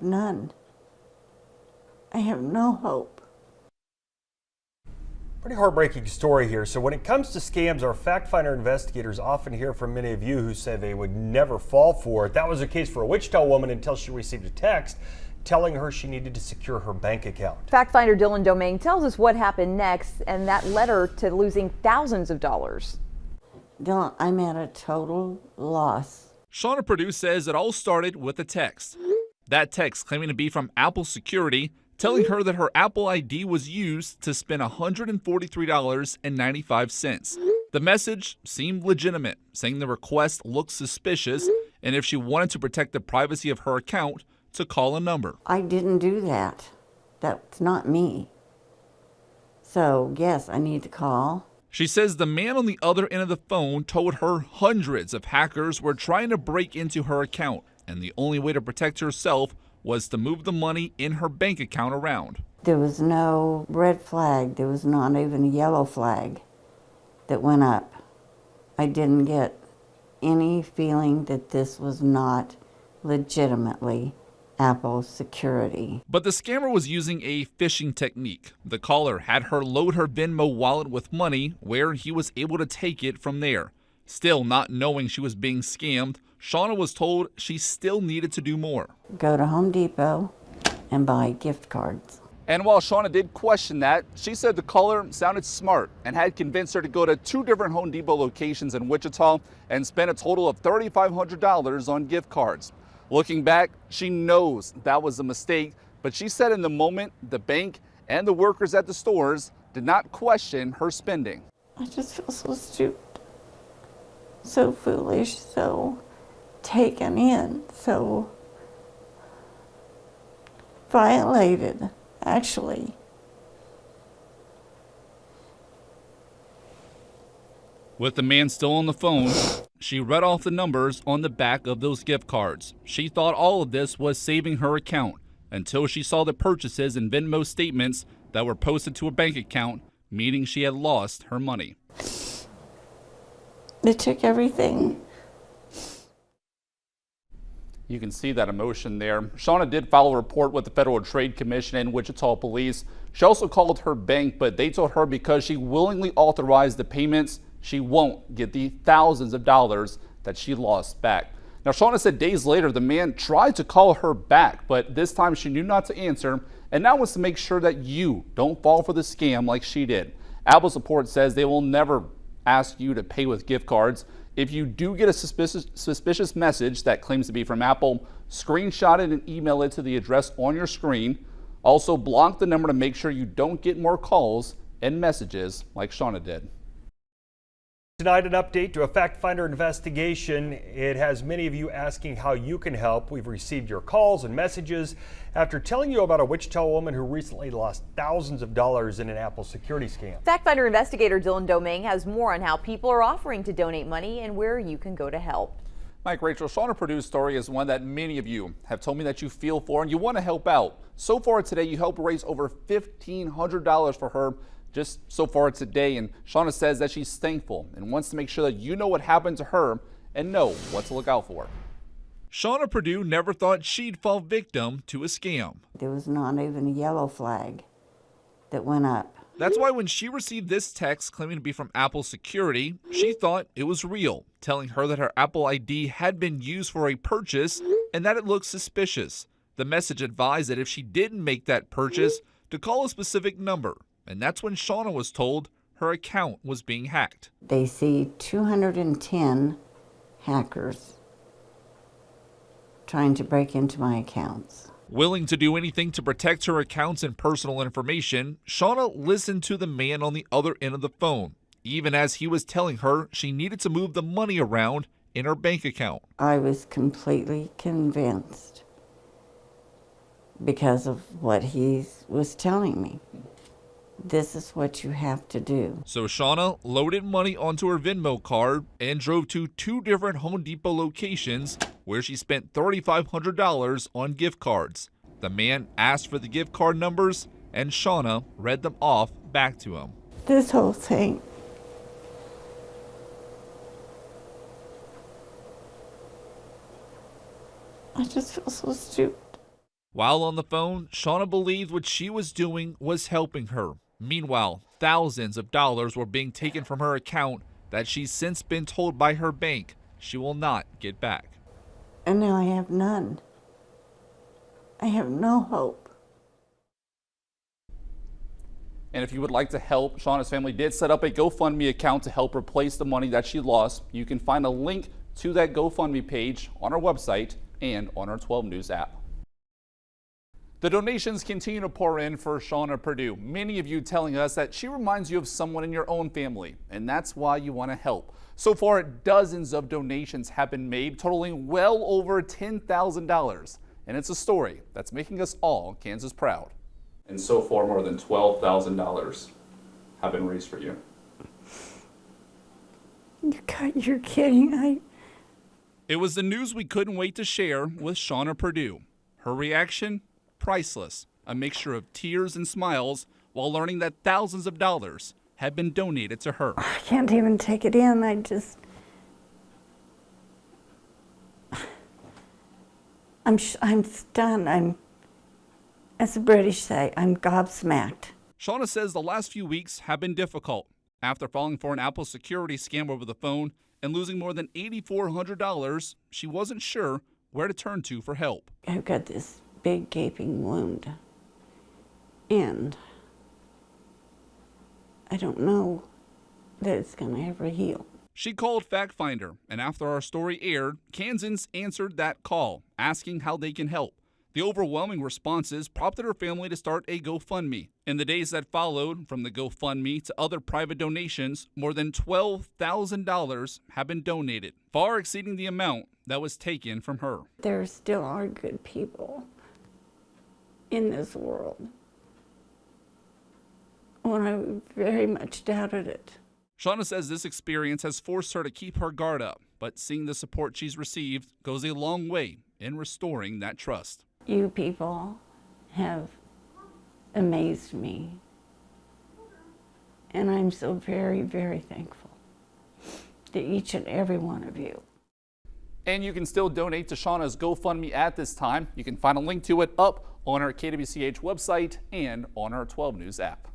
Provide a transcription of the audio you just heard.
none. I have no hope. Pretty heartbreaking story here. So when it comes to scams, our FactFinder investigators often hear from many of you who say they would never fall for it. That was the case for a Wichita woman until she received a text telling her she needed to secure her bank account. FactFinder Dylan Domangue tells us what happened next and that led her to losing thousands of dollars. Dylan, I'm at a total loss. Shawna Purdue says it all started with a text. That text claiming to be from Apple Security, telling her that her Apple ID was used to spend $143.95. The message seemed legitimate, saying the request looked suspicious, and if she wanted to protect the privacy of her account, to call a number. I didn't do that. That's not me. So, yes, I need to call. She says the man on the other end of the phone told her hundreds of hackers were trying to break into her account, and the only way to protect herself was to move the money in her bank account around. There was no red flag. There was not even a yellow flag that went up. I didn't get any feeling that this was not legitimately Apple Security. But the scammer was using a phishing technique. The caller had her load her Venmo wallet with money where he was able to take it from there. Still not knowing she was being scammed, Shawna was told she still needed to do more. Go to Home Depot and buy gift cards. And while Shawna did question that, she said the caller sounded smart and had convinced her to go to 2 different Home Depot locations in Wichita and spend a total of $3,500 on gift cards. Looking back, she knows that was a mistake, but she said in the moment, the bank and the workers at the stores did not question her spending. I just feel so stupid, so foolish, so taken in, so violated, actually. With the man still on the phone, she read off the numbers on the back of those gift cards. She thought all of this was saving her account until she saw the purchases and Venmo statements that were posted to her bank account, meaning she had lost her money. They took everything. You can see that emotion there. Shawna did file a report with the Federal Trade Commission and Wichita Police. She also called her bank, but they told her because she willingly authorized the payments, she won't get the thousands of dollars that she lost back. Now, Shawna said days later, the man tried to call her back, but this time she knew not to answer and now wants to make sure that you don't fall for the scam like she did. Apple's report says they will never ask you to pay with gift cards. If you do get a suspicious message that claims to be from Apple, screenshot it and email it to the address on your screen. Also, block the number to make sure you don't get more calls and messages like Shawna did. Tonight, an update to a FactFinder investigation. It has many of you asking how you can help. We've received your calls and messages after telling you about a Wichita woman who recently lost thousands of dollars in an Apple security scam. FactFinder investigator Dylan Domangue has more on how people are offering to donate money and where you can go to help. Mike, Rachel, Shawna Purdue's story is one that many of you have told me that you feel for and you want to help out. So far today, you helped raise over $1,500 for her just so far today, and Shawna says that she's thankful and wants to make sure that you know what happened to her and know what to look out for. Shawna Purdue never thought she'd fall victim to a scam. There was not even a yellow flag that went up. That's why when she received this text claiming to be from Apple Security, she thought it was real, telling her that her Apple ID had been used for a purchase and that it looked suspicious. The message advised that if she didn't make that purchase, to call a specific number. And that's when Shawna was told her account was being hacked. They see 210 hackers trying to break into my accounts. Willing to do anything to protect her accounts and personal information, Shawna listened to the man on the other end of the phone, even as he was telling her she needed to move the money around in her bank account. I was completely convinced because of what he was telling me. This is what you have to do. So Shawna loaded money onto her Venmo card and drove to 2 different Home Depot locations where she spent $3,500 on gift cards. The man asked for the gift card numbers and Shawna read them off back to him. This whole thing, I just feel so stupid. While on the phone, Shawna believed what she was doing was helping her. Meanwhile, thousands of dollars were being taken from her account that she's since been told by her bank she will not get back. And now I have none. I have no hope. And if you would like to help, Shawna's family did set up a GoFundMe account to help replace the money that she lost. You can find a link to that GoFundMe page on our website and on our 12 News app. The donations continue to pour in for Shawna Purdue. Many of you telling us that she reminds you of someone in your own family, and that's why you want to help. So far, dozens of donations have been made, totaling well over $10,000. And it's a story that's making us all Kansas proud. And so far, more than $12,000 have been raised for you. You're kidding. It was the news we couldn't wait to share with Shawna Purdue. Her reaction? Priceless. A mixture of tears and smiles while learning that thousands of dollars had been donated to her. I can't even take it in. I'm stunned. As the British say, I'm gobsmacked. Shawna says the last few weeks have been difficult. After falling for an Apple security scam over the phone and losing more than $8,400, she wasn't sure where to turn to for help. I've got this big gaping wound, and I don't know that it's going to ever heal. She called FactFinder, and after our story aired, Kansans answered that call, asking how they can help. The overwhelming responses prompted her family to start a GoFundMe. In the days that followed, from the GoFundMe to other private donations, more than $12,000 have been donated, far exceeding the amount that was taken from her. There still are good people in this world, when I very much doubted it. Shawna says this experience has forced her to keep her guard up, but seeing the support she's received goes a long way in restoring that trust. You people have amazed me, and I'm so very, very thankful to each and every one of you. And you can still donate to Shawna's GoFundMe at this time. You can find a link to it up on our kWch website and on our 12 News app.